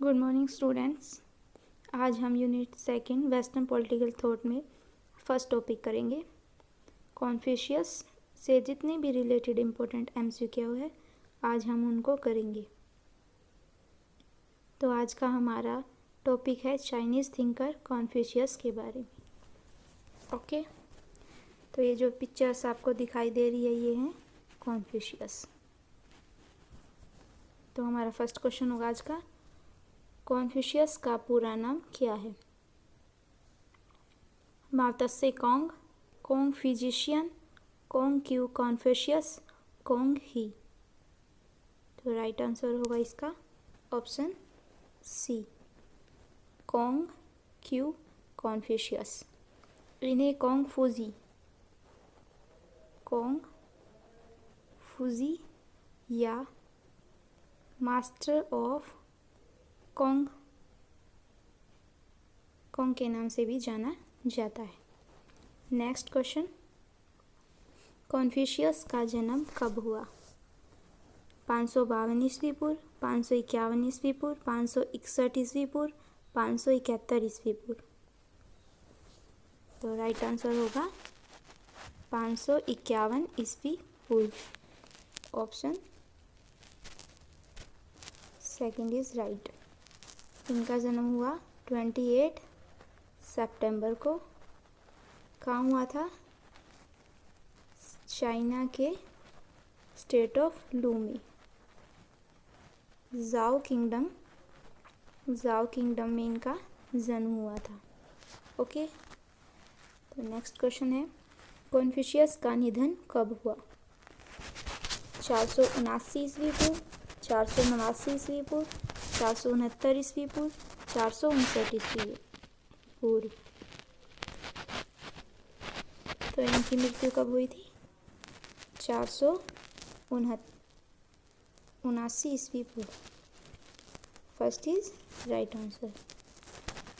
Good morning students. आज हम unit second western political thought में फर्स्ट टॉपिक करेंगे। कॉन्फ्यूशियस से जितने भी रिलेटेड इम्पोर्टेंट एमसीक्यू है आज हम उनको करेंगे। तो आज का हमारा टॉपिक है चाइनीज़ थिंकर कॉन्फ्यूशियस के बारे में। ओके, तो ये जो पिक्चर्स आपको दिखाई दे रही है ये हैं कॉन्फ्यूशियस। तो हमारा फर्स्ट क्वेश्चन होगा आज का, कॉन्फ्यूशियस का पूरा नाम क्या है? मार्तसे Kong, Kong physician, Kong Qiu Confucius, Kong ही। तो राइट आंसर होगा इसका option C, Kong Qiu Confucius. इन्हें कॉन्ग फूजी या मास्टर ऑफ कॉन्ग के नाम से भी जाना जाता है। नेक्स्ट क्वेश्चन, कॉन्फ्यूशियस का जन्म कब हुआ? 552 ईस्वी पूर्व, 551 ईस्वी पूर्व, 561 ईस्वी पूर्व, 571 ईस्वी पूर्व। तो राइट आंसर होगा 551 ईस्वी पूर्व। Option second is right. इनका जन्म हुआ 28 सितंबर को। कहाँ हुआ था? चाइना के स्टेट ऑफ लू में, जाओ किंगडम में इनका जन्म हुआ था। ओके, तो नेक्स्ट क्वेश्चन है, कॉन्फ्यूशियस का निधन कब हुआ? 479 ईस्वी पूर्व, 489 ईस्वी पूर्व, 469 ईस्वी पूर्व, 459 ईस्वी पूर्व। तो इनकी मृत्यु कब हुई थी? 479 ईस्वी पूर्व। First is right answer.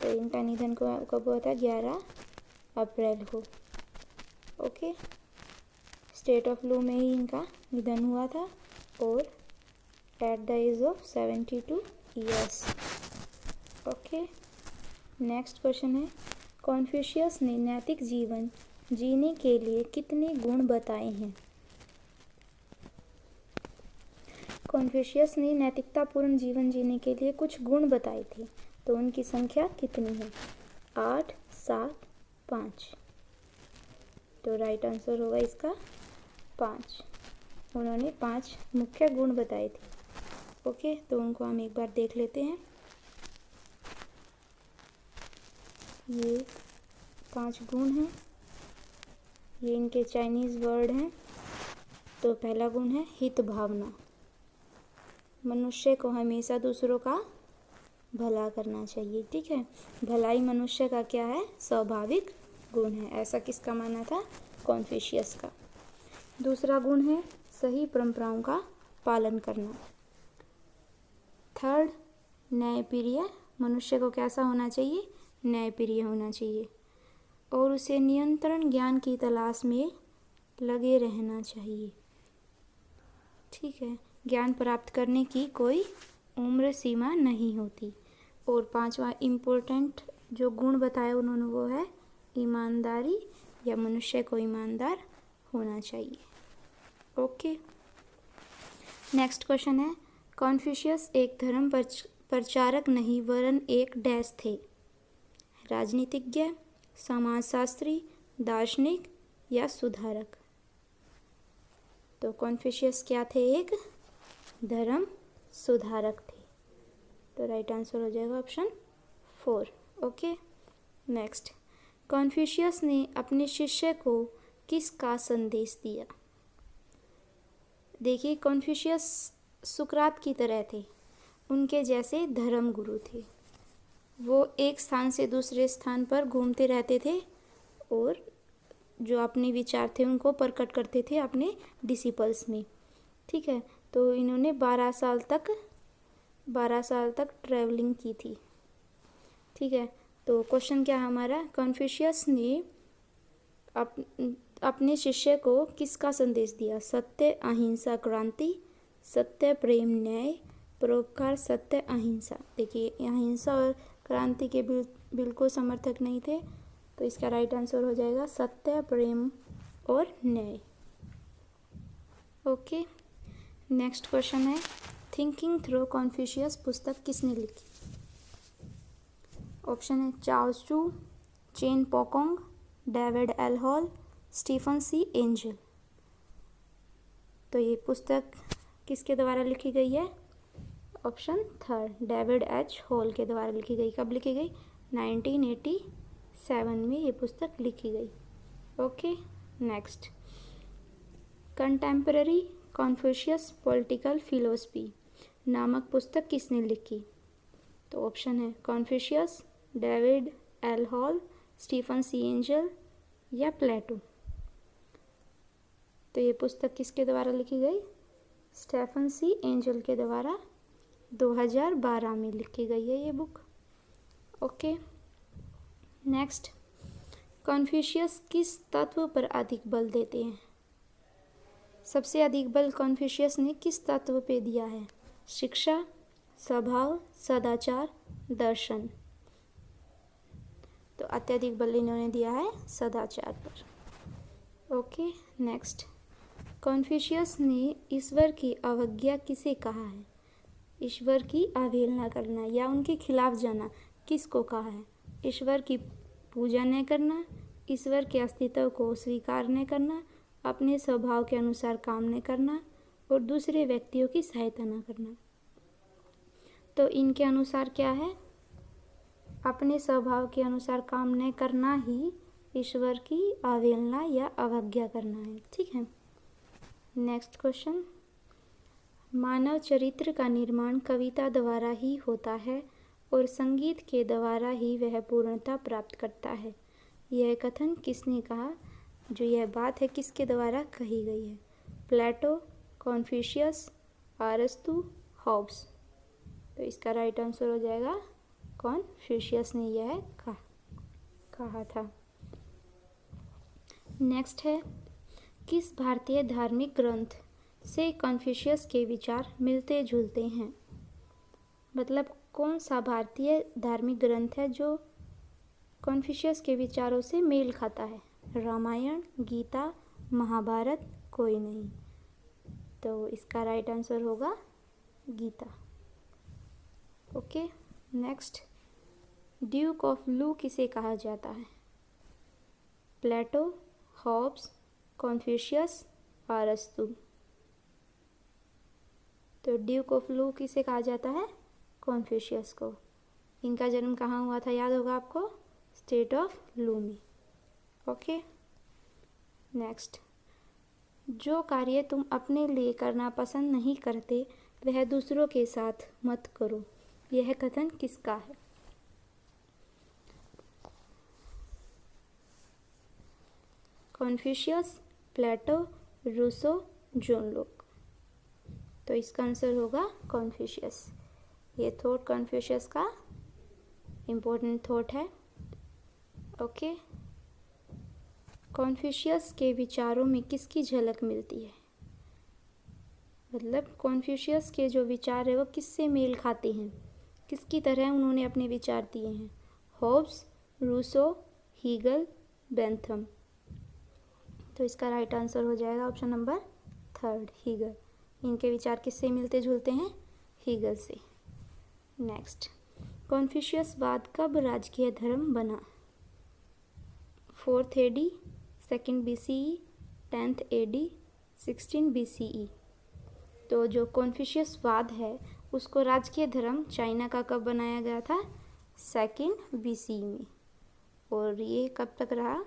तो इनका निधन कब हुआ था? 11 अप्रैल को। ओके, स्टेट ऑफ लू में ही इनका निधन हुआ था और at the age of 72 years. Okay, next question है, कॉन्फ्यूशियस ने नैतिक जीवन जीने के लिए कितने गुण बताए हैं? कॉन्फ्यूशियस ने नैतिकतापूर्ण जीवन जीने के लिए कुछ गुण बताए थे, तो उनकी संख्या कितनी है? 8, 7, 5। तो राइट आंसर होगा इसका 5। उन्होंने 5 मुख्य गुण बताए थे। ओके, तो उनको हम एक बार देख लेते हैं। ये 5 गुण हैं, ये इनके चाइनीज़ वर्ड हैं। तो पहला गुण है हित भावना। मनुष्य को हमेशा दूसरों का भला करना चाहिए। ठीक है, भलाई मनुष्य का क्या है? स्वाभाविक गुण है। ऐसा किसका मानना था? कॉन्फ्यूशियस का। दूसरा गुण है सही परंपराओं का पालन करना। थर्ड, न्यायप्रिय। मनुष्य को कैसा होना चाहिए? न्यायप्रिय होना चाहिए और उसे नियंत्रण ज्ञान की तलाश में लगे रहना चाहिए। ठीक है, ज्ञान प्राप्त करने की कोई उम्र सीमा नहीं होती। और 5वां इम्पोर्टेंट जो गुण बताया उन्होंने वो है ईमानदारी, या मनुष्य को ईमानदार होना चाहिए। ओके, नेक्स्ट क्वेश्चन है, कॉन्फ्यूशियस एक धर्म प्रचारक नहीं वरन एक डैश थे? राजनीतिज्ञ, समाजशास्त्री, दार्शनिक या सुधारक? तो कॉन्फ्यूशियस क्या थे? एक धर्म सुधारक थे। तो राइट आंसर हो जाएगा ऑप्शन 4। ओके, नेक्स्ट, कॉन्फ्यूशियस ने अपने शिष्य को किसका संदेश दिया? देखिए, कॉन्फ्यूशियस सुकरात की तरह थे, उनके जैसे धर्म गुरु थे। वो एक स्थान से दूसरे स्थान पर घूमते रहते थे और जो अपने विचार थे उनको प्रकट करते थे अपने डिसिपल्स में। ठीक है, तो इन्होंने 12 साल तक ट्रैवलिंग की थी। ठीक है, तो क्वेश्चन क्या है हमारा? कॉन्फ्यूशियस ने अपने शिष्य को किसका संदेश दिया? सत्य, अहिंसा, क्रांति, सत्य, प्रेम, न्याय, परोपकार, सत्य, अहिंसा। देखिए अहिंसा और क्रांति के बिल्कुल समर्थक नहीं थे, तो इसका राइट आंसर हो जाएगा सत्य, प्रेम और न्याय। ओके, नेक्स्ट क्वेश्चन है, थिंकिंग थ्रू कॉन्फ्यूशियस पुस्तक किसने लिखी? ऑप्शन है चार्ल्स चू, चेन पोकोंग, David L Hall, Stephen C Angle. तो ये पुस्तक किसके द्वारा लिखी गई है? Option third, David H Hall के द्वारा लिखी गई। कब लिखी गई? 1987 में ये पुस्तक लिखी गई। Okay, next, contemporary Confucius political philosophy नामक पुस्तक किसने लिखी? तो ऑप्शन है Confucius, David L Hall, Stephen C Angle या प्लेटो। तो ये पुस्तक किसके द्वारा लिखी गई? स्टीफन सी एंजल के द्वारा 2012 में लिखी गई है ये बुक। ओके, नेक्स्ट, कॉन्फ्यूशियस किस तत्व पर अधिक बल देते हैं? सबसे अधिक बल कॉन्फ्यूशियस ने किस तत्व पे दिया है? शिक्षा, स्वभाव, सदाचार, दर्शन। तो अत्यधिक बल इन्होंने दिया है सदाचार पर। ओके, नेक्स्ट, कॉन्फ्यूशियस ने ईश्वर की अवज्ञा किसे कहा है? ईश्वर की अवहेलना करना या उनके खिलाफ जाना किसको कहा है? ईश्वर की पूजा न करना, ईश्वर के अस्तित्व को स्वीकार न करना, अपने स्वभाव के अनुसार काम न करना और दूसरे व्यक्तियों की सहायता न करना। तो इनके अनुसार क्या है? अपने स्वभाव के अनुसार काम न करना ही ईश्वर की अवहेलना या अवज्ञा करना है। ठीक है, नेक्स्ट क्वेश्चन, मानव चरित्र का निर्माण कविता द्वारा ही होता है और संगीत के द्वारा ही वह पूर्णता प्राप्त करता है। यह कथन किसने कहा? जो यह बात है किसके द्वारा कही गई है? प्लेटो, कॉन्फ्यूशियस, अरस्तु, हॉब्स। तो इसका राइट आंसर हो जाएगा कॉन्फ्यूशियस ने यह कहा था। नेक्स्ट है, किस भारतीय धार्मिक ग्रंथ से कॉन्फ्यूशियस के विचार मिलते जुलते हैं? मतलब कौन सा भारतीय धार्मिक ग्रंथ है जो कॉन्फ्यूशियस के विचारों से मेल खाता है? रामायण, गीता, महाभारत, कोई नहीं। तो इसका राइट आंसर होगा Gita. Okay, next, duke of Lu किसे कहा जाता है? प्लेटो, हॉब्स, कॉन्फ्यूशियस, अरस्तु। तो ड्यूक ऑफ लू किसे कहा जाता है? कॉन्फ्यूशियस को। इनका जन्म कहाँ हुआ था याद होगा आपको? स्टेट ऑफ लू में। ओके, नेक्स्ट, जो कार्य तुम अपने लिए करना पसंद नहीं करते वह दूसरों के साथ मत करो। यह कथन किसका है? कॉन्फ्यूशियस, प्लेटो, रूसो, जॉन लॉक। तो इसका आंसर होगा कॉन्फ्यूशियस। ये थॉट कॉन्फ्यूशियस का इम्पोर्टेंट थॉट है। ओके, कॉन्फ्यूशियस के विचारों में किसकी झलक मिलती है? मतलब कॉन्फ्यूशियस के जो विचार है वो किससे मेल खाते हैं? किसकी तरह उन्होंने अपने विचार दिए हैं? Hobbes, Rousseau, Hegel, Bentham. तो इसका राइट आंसर हो जाएगा ऑप्शन नंबर थर्ड, हीगल। इनके विचार किससे मिलते जुलते हैं? हीगल से। नेक्स्ट, कॉन्फ्यूशियसवाद कब राजकीय धर्म बना? 4th AD, 2nd BCE, 10th AD, 16 BCE। तो जो कॉन्फ्यूशियसवाद है उसको राजकीय धर्म चाइना का कब बनाया गया था? 2nd BCE में। और ये कब तक रहा?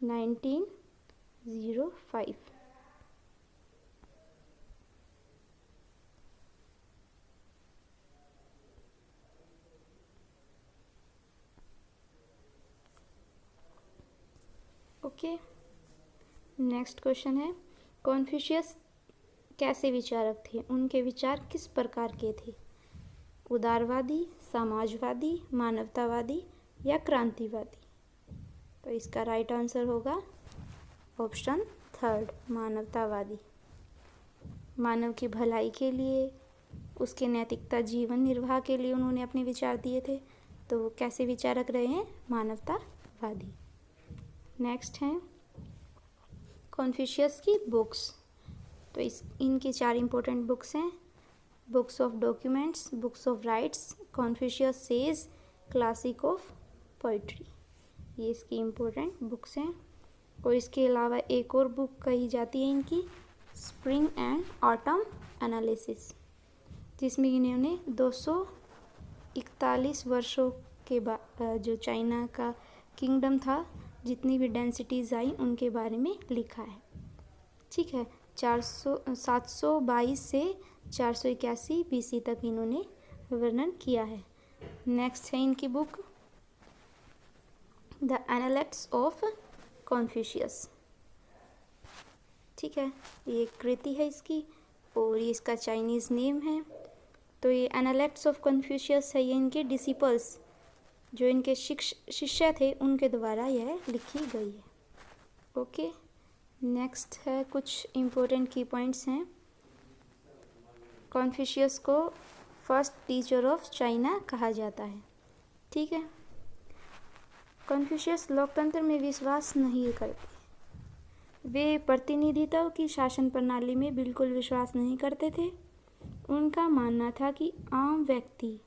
1905। ओके, नेक्स्ट क्वेश्चन है, कॉन्फ्यूशियस कैसे विचारक थे? उनके विचार किस प्रकार के थे? उदारवादी, समाजवादी, मानवतावादी या क्रांतिवादी? तो इसका राइट आंसर होगा ऑप्शन थर्ड, मानवतावादी। मानव की भलाई के लिए, उसके नैतिकता जीवन निर्वाह के लिए उन्होंने अपने विचार दिए थे। तो वो कैसे विचारक रहे हैं? मानवतावादी। नेक्स्ट हैं कन्फ्यूशियस की बुक्स। तो इनकी 4 इम्पोर्टेंट बुक्स हैं। Books of documents, books of rights, Confucius says, classic of poetry. ये इसकी इम्पोर्टेंट बुक्स हैं। और इसके अलावा एक और बुक कही जाती है इनकी, स्प्रिंग एंड ऑटम एनालिसिस, जिसमें इन्होंने 241 वर्षों के बाद जो चाइना का किंगडम था, जितनी भी डेंसिटीज़ आई उनके बारे में लिखा है। ठीक है, 722 से 481 BC तक इन्होंने वर्णन किया है। नेक्स्ट है इनकी बुक द एनालेक्ट्स ऑफ कन्फ्यूशियस। ठीक है, ये कृति है इसकी और ये इसका चाइनीज़ नेम है। तो ये एनालेक्ट्स ऑफ कन्फ्यूशियस है, ये इनके डिसिपल्स जो इनके शिष्य थे उनके द्वारा यह लिखी गई है। ओके, नेक्स्ट है कुछ इम्पोर्टेंट की पॉइंट्स हैं। कन्फ्यूशियस को फर्स्ट टीचर ऑफ चाइना कहा जाता है। ठीक है, कन्फ्यूशियस लोकतंत्र में विश्वास नहीं करते। वे प्रतिनिधित्व की शासन प्रणाली में बिल्कुल विश्वास नहीं करते थे। उनका मानना था कि आम व्यक्ति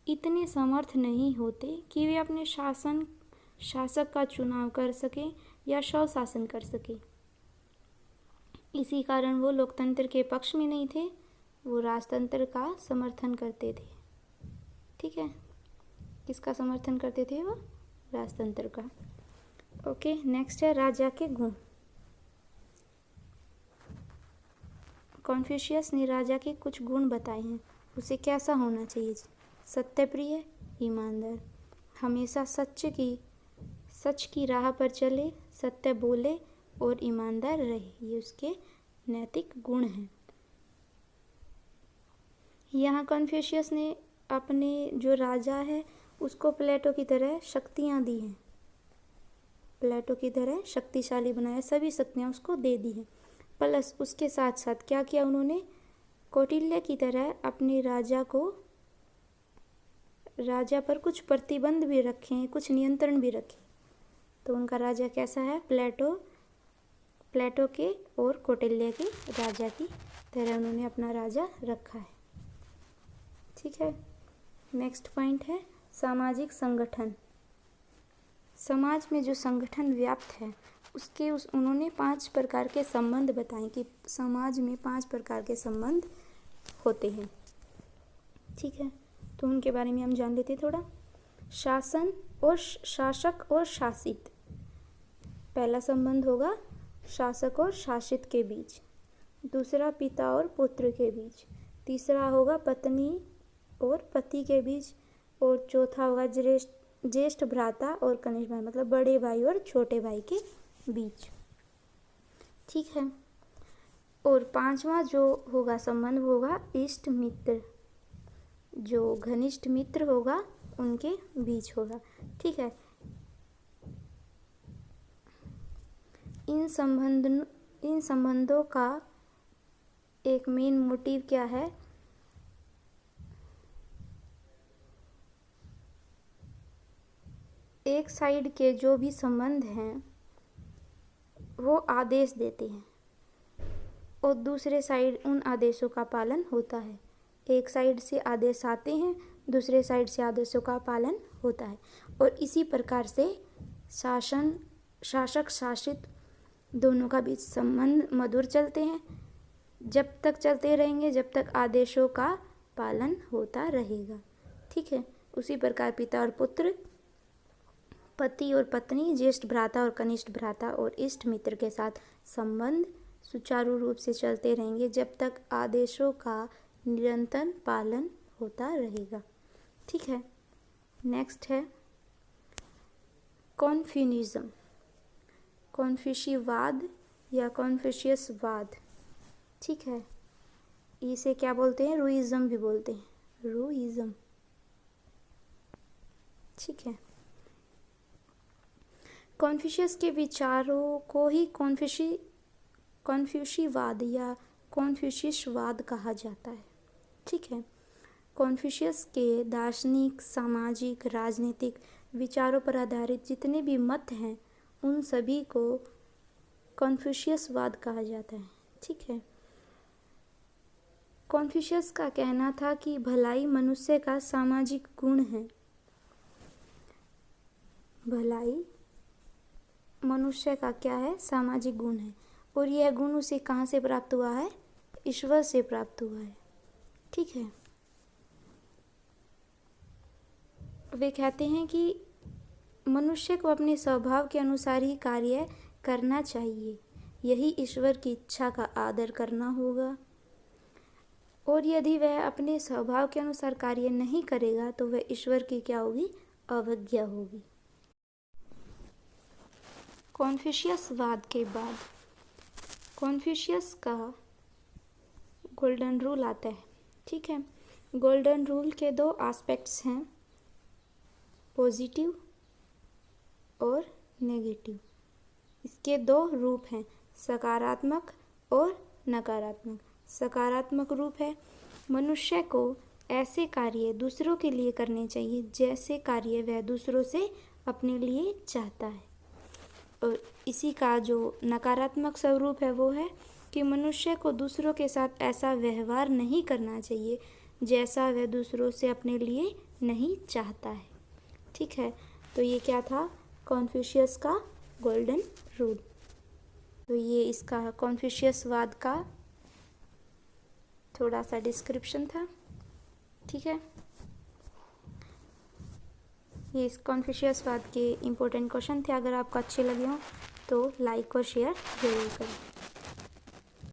इतने समर्थ नहीं होते कि वे अपने शासक का चुनाव कर सकें या स्वशासन कर सकें। इसी कारण वो लोकतंत्र के पक्ष में नहीं थे, वो राजतंत्र का समर्थन करते थे। ठीक है, किसका समर्थन करते थे वो? राजतंत्र का। ओके, नेक्स्ट है राजा के गुण। कन्फ्यूशियस ने राजा के कुछ गुण बताए हैं। उसे कैसा होना चाहिए? सत्यप्रिय, ईमानदार, हमेशा सच की राह पर चले, सत्य बोले और ईमानदार रहे। ये उसके नैतिक गुण हैं। यहाँ कन्फ्यूशियस ने अपने जो राजा है उसको प्लेटो की तरह शक्तियाँ दी हैं, प्लेटो की तरह शक्तिशाली बनाया, सभी शक्तियाँ उसको दे दी हैं। प्लस उसके साथ साथ क्या किया उन्होंने? कौटिल्य की तरह अपने राजा पर कुछ प्रतिबंध भी रखे हैं, कुछ नियंत्रण भी रखे। तो उनका राजा कैसा है? प्लेटो के और कौटिल्य के राजा की तरह उन्होंने अपना राजा रखा है। ठीक है, नेक्स्ट पॉइंट है सामाजिक संगठन। समाज में जो संगठन व्याप्त है उन्होंने 5 प्रकार के संबंध बताए कि समाज में 5 प्रकार के संबंध होते हैं। ठीक है, तो उनके बारे में हम जान लेते थोड़ा। शासन और शासक और शासित। पहला संबंध होगा शासक और शासित के बीच। दूसरा पिता और पुत्र के बीच। तीसरा होगा पत्नी और पति के बीच। और चौथा होगा ज्येष्ठ भ्राता और कनिष्ठ भाई, मतलब बड़े भाई और छोटे भाई के बीच। ठीक है, और 5वां जो होगा संबंध होगा इष्ट मित्र, जो घनिष्ठ मित्र होगा उनके बीच होगा। ठीक है, इन संबंधों का एक मेन मोटिव क्या है? एक साइड के जो भी संबंध हैं वो आदेश देते हैं और दूसरे साइड उन आदेशों का पालन होता है। एक साइड से आदेश आते हैं, दूसरे साइड से आदेशों का पालन होता है। और इसी प्रकार से शासक शासित दोनों का बीच संबंध मधुर चलते हैं, जब तक चलते रहेंगे जब तक आदेशों का पालन होता रहेगा। ठीक है, उसी प्रकार पिता और पुत्र, पति और पत्नी, ज्येष्ठ भ्राता और कनिष्ठ भ्राता और इष्ट मित्र के साथ संबंध सुचारू रूप से चलते रहेंगे जब तक आदेशों का निरंतर पालन होता रहेगा। ठीक है, नेक्स्ट है कन्फ्यूशियनिज्म, कन्फ्यूशियवाद या कन्फ्यूशियसवाद। ठीक है, इसे क्या बोलते हैं? रूइज्म भी बोलते हैं, रूइज्म। ठीक है, कन्फ्यूशियस के विचारों को ही कन्फ्यूशियवाद या कॉन्फ्यूशियसवाद कहा जाता है। ठीक है, कॉन्फ्यूशियस के दार्शनिक, सामाजिक, राजनीतिक विचारों पर आधारित जितने भी मत हैं उन सभी को कॉन्फ्यूशियसवाद कहा जाता है। ठीक है, कॉन्फ्यूशियस का कहना था कि भलाई मनुष्य का सामाजिक गुण है। भलाई मनुष्य का क्या है? सामाजिक गुण है, और यह गुण उसे कहाँ से प्राप्त हुआ है? ईश्वर से प्राप्त हुआ है। ठीक है, वे कहते हैं कि मनुष्य को अपने स्वभाव के अनुसार ही कार्य करना चाहिए, यही ईश्वर की इच्छा का आदर करना होगा, और यदि वह अपने स्वभाव के अनुसार कार्य नहीं करेगा तो वह ईश्वर की क्या होगी? अवज्ञा होगी। कॉन्फ्यूशियसवाद के बाद कॉन्फ्यूशियस का गोल्डन रूल आता है। ठीक है, गोल्डन रूल के दो एस्पेक्ट्स हैं, पॉजिटिव और नेगेटिव। इसके दो रूप हैं, सकारात्मक और नकारात्मक। सकारात्मक रूप है, मनुष्य को ऐसे कार्य दूसरों के लिए करने चाहिए जैसे कार्य वह दूसरों से अपने लिए चाहता है। और इसी का जो नकारात्मक स्वरूप है वो है कि मनुष्य को दूसरों के साथ ऐसा व्यवहार नहीं करना चाहिए जैसा वह दूसरों से अपने लिए नहीं चाहता है। ठीक है, तो ये क्या था? कॉन्फ्यूशियस का गोल्डन रूल। तो ये इसका कॉन्फ्यूशियसवाद का थोड़ा सा डिस्क्रिप्शन था। ठीक है, ये इस कॉन्फ्यूशियसवाद के इम्पोर्टेंट क्वेश्चन थे। अगर आपको अच्छे लगे हों तो लाइक और शेयर जरूर करें।